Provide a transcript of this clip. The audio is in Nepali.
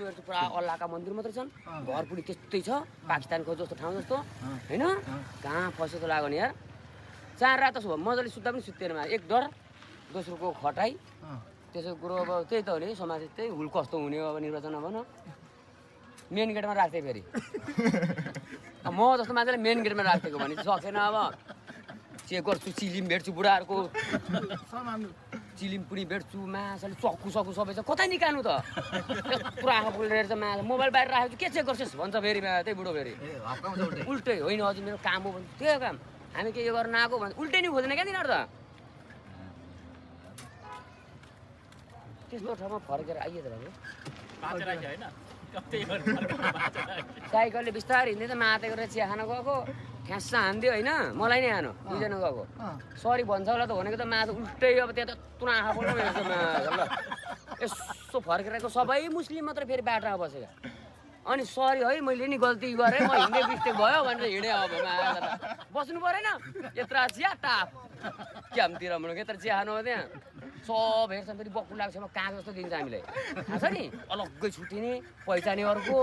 हेर्छु पुरा अल्लाहका मन्दिर मात्र छन् घर पनि त्यस्तै छ पाकिस्तानको जस्तो ठाउँ जस्तो हैन कहाँ फसेको लाग्यो नि यार 4 रात त मजाले सुत्दा पनि सुत्दैन एक डर दोस्रोको खटाई त्यसो कुरो अब त्यही त हो नि समाज त्यही हुल कस्तो हुने अब निर्वाचन अब न मेन गेटमा राख्थे फेरि म जस्तो मान्छेले मेन गेटमा राखेको भने सकेन अब चेक गर्छु चिलिम भेट्छु बुढाहरूको चिलिम पुरी भेट्छु माछाले चक्कु सक्कु सबै छ कतै निकाल्नु त पुरा आँखा पुलेर चाहिँ माछा मोबाइल बाहिर राखेको के चेक गर्छस् भन्छ फेरि त्यही बुढो फेरि उल्टै होइन हजुर मेरो काम हो भने त्यो काम हामी के यो गर्न आएको भने उल्टै नि खोज्दैन क्या तिनीहरू त त्यस्तो ठाउँमा फर्केर आइए त साइकलले बिस्तारै हिँड्दै त माते गरेर चिया खान गएको ठ्यास्सा हान्दियो होइन मलाई नै हानो दुईजना गएको सरी भन्छ होला त भनेको त माछा उल्टै अब त्यहाँ त तुना आँखा बोल्नु ल यसो फर्केर आएको सबै मुस्लिम मात्र फेरि बाटोमा बसेका अनि सरी है मैले नि गल्ती गरेँ म हिँड्ने मिस्टेक भयो भनेर हिँडेँ अब माछा बस्नु परेन यत्रा चिया टाप क्यामतिर भनेको यत्रो चिया खानु हो त्यहाँ सब हेर्छ फेरि बक्कु लाग्छ म कहाँ जस्तो दिन्छ हामीलाई थाहा छ नि अलग्गै छुट्टिने पहिचाने अर्को